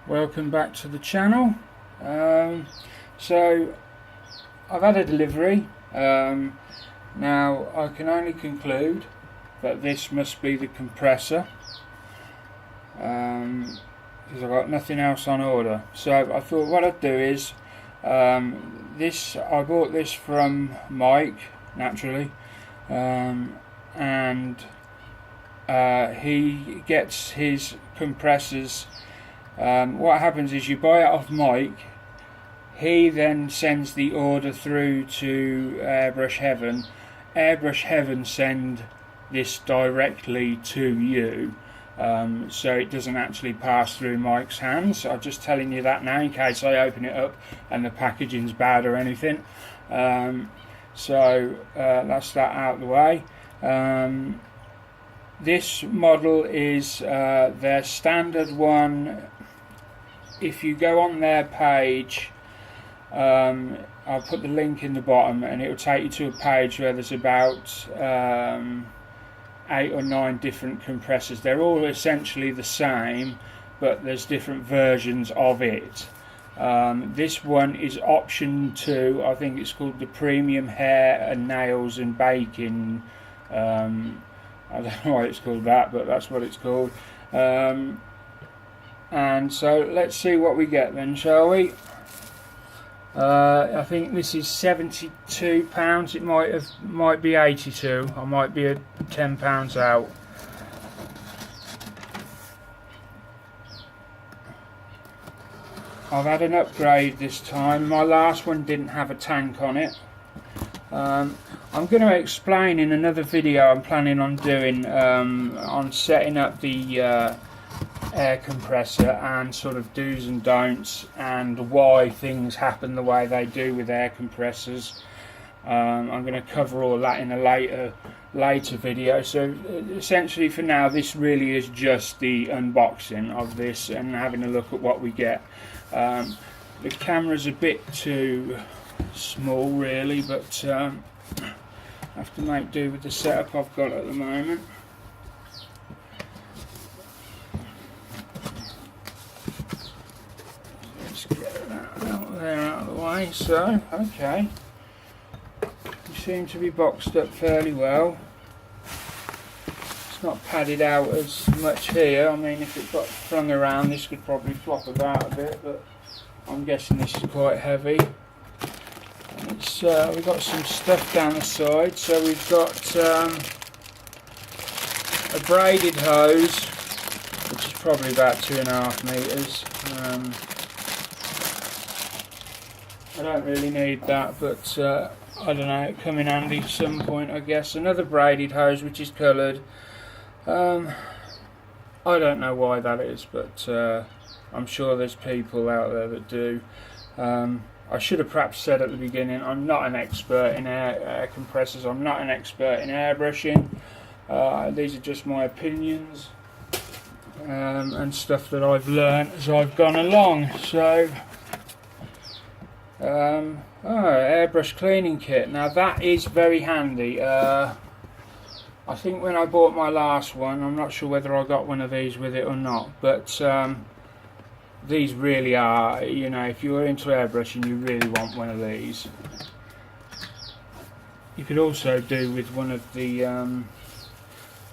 Welcome back to the channel. So I've had a delivery. Now I can only conclude that this must be the compressor, because I've got nothing else on order. So I thought what I'd do is I bought this from Mike, naturally, and he gets his compressors. What happens is you buy it off Mike, he then sends the order through to Airbrush Heaven. Airbrush Heaven send this directly to you, so it doesn't actually pass through Mike's hands. I'm just telling you that now in case I open it up and the packaging's bad or anything. So that's that out of the way. This model is their standard one. If you go on their page, I'll put the link in the bottom and it will take you to a page where there's about 8 or 9 different compressors. They're all essentially the same, but there's different versions of it. This one is option 2. I think it's called the Premium Hair and Nails and Baking. I don't know why it's called that, but that's what it's called. And so let's see what we get then, shall we? I think this is £72. It might be 82. I might be at £10 out. I've had an upgrade this time. My last one didn't have a tank on it. I'm going to explain in another video I'm planning on doing on setting up the air compressor and sort of do's and don'ts and why things happen the way they do with air compressors. I'm going to cover all that in a later video. So essentially for now this really is just the unboxing of this and having a look at what we get. The camera's a bit too small really, but I have to make do with the setup I've got at the moment. Let's get that out there out of the way. So, okay, you seem to be boxed up fairly well. It's not padded out as much here. I mean, if it got flung around this could probably flop about a bit, but I'm guessing this is quite heavy. It's, we've got some stuff down the side. So we've got a braided hose, which is probably about 2.5 meters. I don't really need that, but I don't know, it'll come in handy at some point, I guess. Another braided hose, which is coloured. I don't know why that is, but I'm sure there's people out there that do. I should have perhaps said at the beginning, I'm not an expert in air compressors, I'm not an expert in airbrushing. These are just my opinions and stuff that I've learned as I've gone along. So, Airbrush Cleaning Kit. Now that is very handy. I think when I bought my last one, I'm not sure whether I got one of these with it or not, but these really are, you know, if you're into airbrushing, you really want one of these. You could also do with one of the,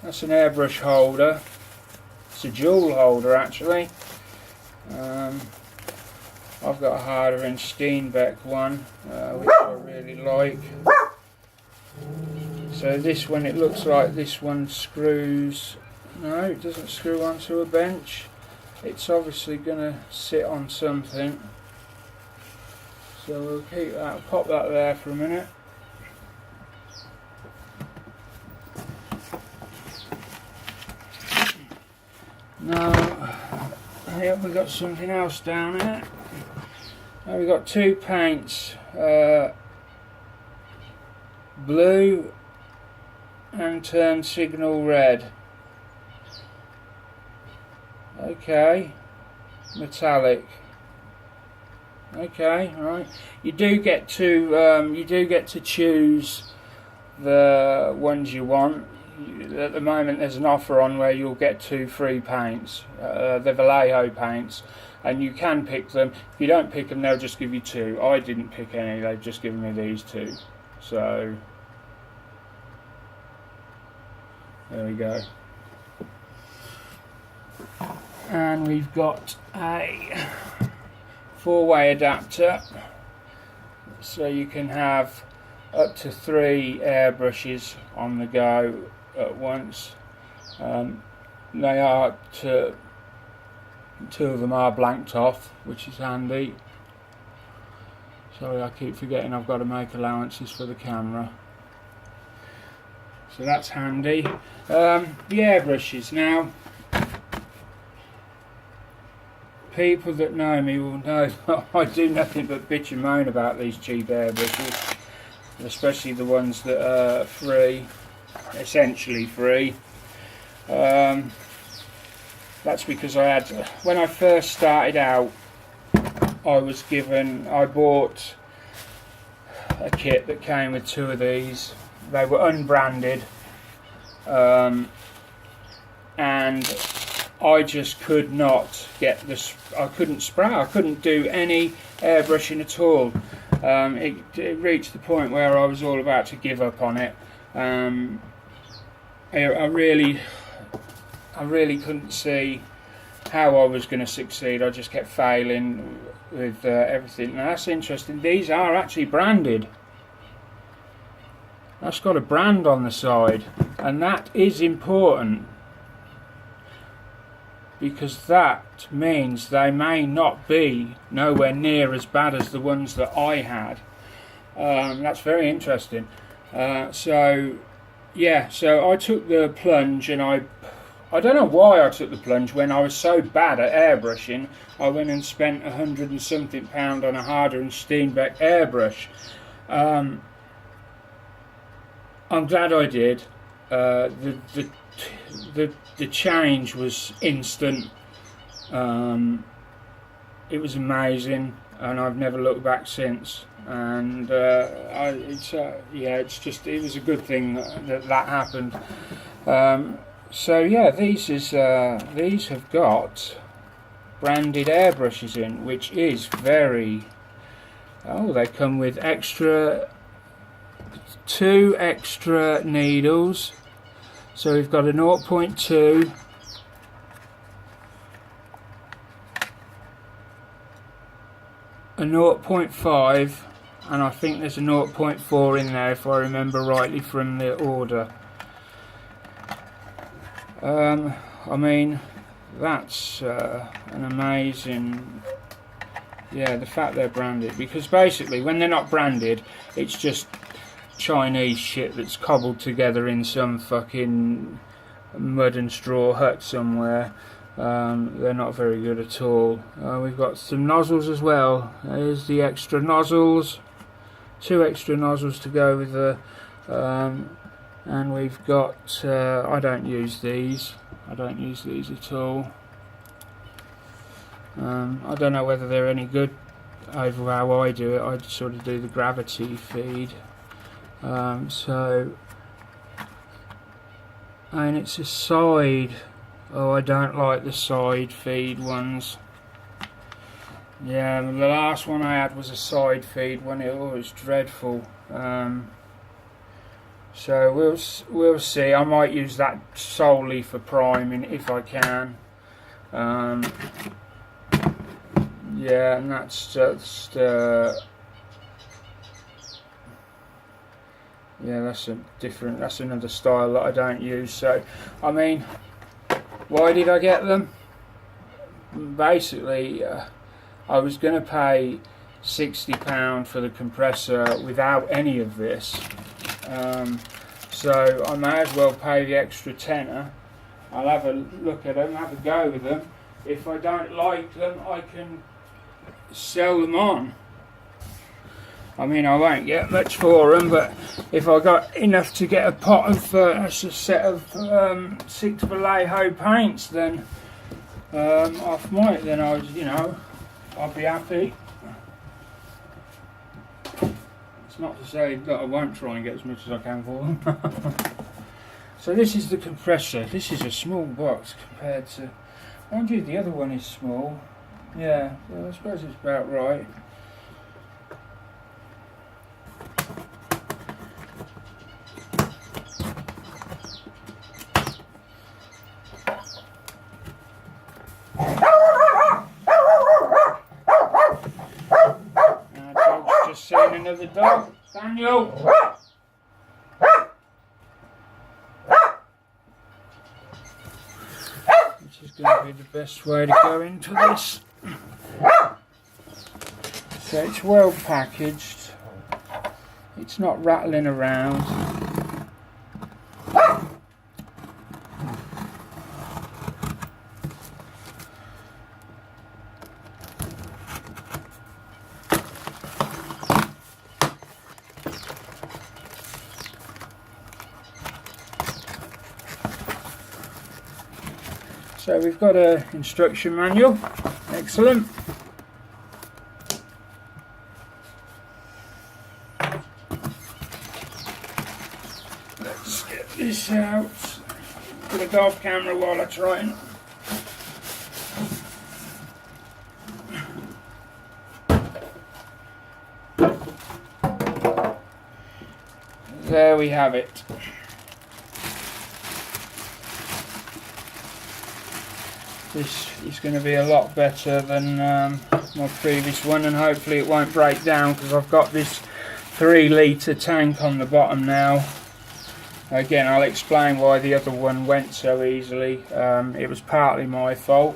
that's an airbrush holder. It's a jewel holder actually. I've got a Harder and Steenbeck one, which I really like. So this one, it looks like this one screws, no, it doesn't screw onto a bench. It's obviously going to sit on something. So we'll keep that, pop that there for a minute. Now, here we've got something else down here. Now we've got 2 paints, blue and turn signal red. Okay, metallic. Okay, right. You do get to choose the ones you want. at the moment there's an offer on where you'll get 2 free paints, the Vallejo paints, and you can pick them. If you don't pick them, they'll just give you 2. I didn't pick any, they've just given me these 2. So there we go. And we've got a 4-way adapter, so you can have up to 3 airbrushes on the go at once. They are 2 of them are blanked off, which is handy. Sorry, I keep forgetting I've got to make allowances for the camera. So that's handy. The airbrushes now. People that know me will know that I do nothing but bitch and moan about these cheap airbrushes, especially the ones that are free, essentially free. That's because I had, when I first started out, I bought a kit that came with 2 of these. They were unbranded, and I just could not get this. I couldn't spray. I couldn't do any airbrushing at all. It reached the point where I was all about to give up on it. I really couldn't see how I was going to succeed. I just kept failing with everything. Now that's interesting. These are actually branded. That's got a brand on the side, and that is important, because that means they may not be nowhere near as bad as the ones that I had. That's very interesting. So I took the plunge, and I don't know why I took the plunge when I was so bad at airbrushing. I went and spent £100 and something on a Harder and Steenbeck airbrush. I'm glad I did. The change was instant. It was amazing, and I've never looked back since. And it was a good thing that happened. So yeah, these have got branded airbrushes in, which is very. Oh, they come with 2 extra needles. So we've got a 0.2, a 0.5, and I think there's a 0.4 in there if I remember rightly from the order. I mean, that's an amazing. Yeah, the fact they're branded, because basically when they're not branded, it's just Chinese shit that's cobbled together in some fucking mud and straw hut somewhere. They're not very good at all. We've got some nozzles as well. There's the extra nozzles, 2 extra nozzles to go with the and we've got I don't use these at all. I don't know whether they're any good over how I do it. I sort of do the gravity feed. And it's a side. Oh, I don't like the side feed ones. Yeah, the last one I had was a side feed one. It was dreadful. So we'll see. I might use that solely for priming if I can. Yeah, and that's just. Yeah, that's another style that I don't use. So, I mean, why did I get them? Basically, I was going to pay £60 for the compressor without any of this. So I may as well pay the extra tenner. I'll have a look at them, have a go with them. If I don't like them, I can sell them on. I mean, I won't get much for them, but if I got enough to get a pot of a set of 6 Vallejo paints, then off might. Then I'll be happy. It's not to say that I won't try and get as much as I can for them. So this is the compressor. This is a small box compared to, mind you, the other one is small. Yeah, well, I suppose it's about right. Dog's just seen another dog. Daniel! Which is going to be the best way to go into this. So it's well packaged. It's not rattling around. So we've got an instruction manual. Excellent. Let's get this out. Put a golf camera while I try and. There we have it. This is going to be a lot better than my previous one, and hopefully it won't break down because I've got this 3-litre tank on the bottom now. Again, I'll explain why the other one went so easily. It was partly my fault.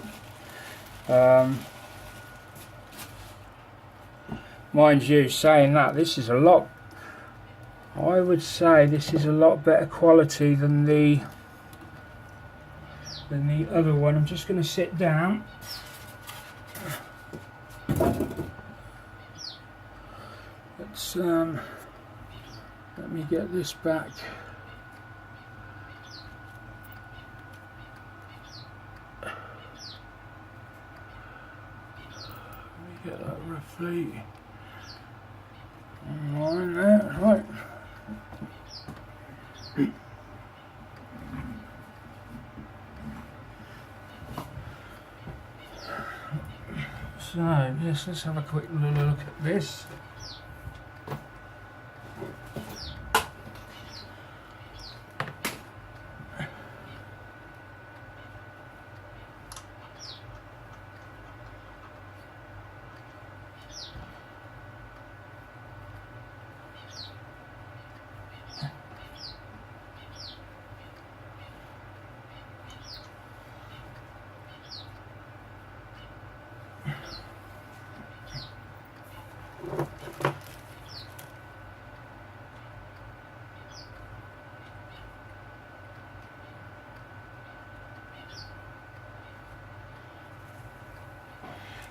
Mind you, saying that, this is a lot, I would say this is a lot better quality than the other one. I'm just going to sit down. Let's let me get this back. Let me get that roughly in line there, right. So, yes, let's have a quick look at this.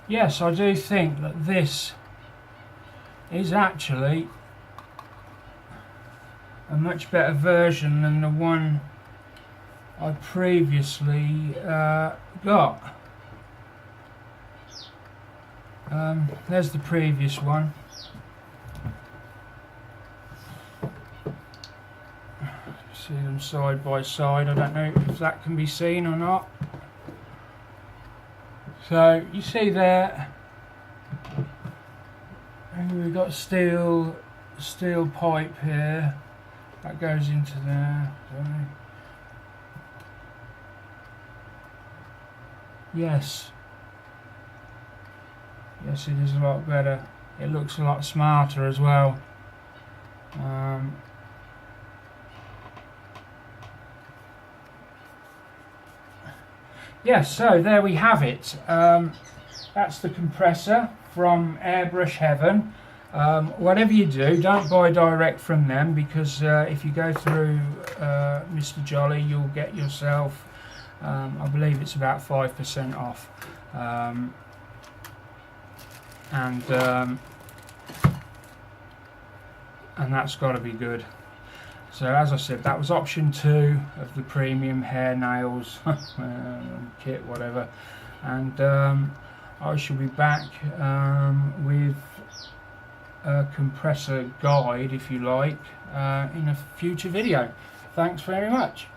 Yes, I do think that this is actually a much better version than the one I previously got. There's the previous one. See them side by side. I don't know if that can be seen or not. So you see there, and we've got steel pipe here that goes into there. Yes, it is a lot better. It looks a lot smarter as well. Yes, so there we have it. That's the compressor from Airbrush Heaven. Whatever you do, don't buy direct from them, because if you go through Mr. Jolly, you'll get yourself, I believe it's about 5% off. And that's got to be good. So as I said, that was option 2 of the premium hair nails kit, whatever. And I shall be back with a compressor guide, if you like, in a future video. Thanks very much.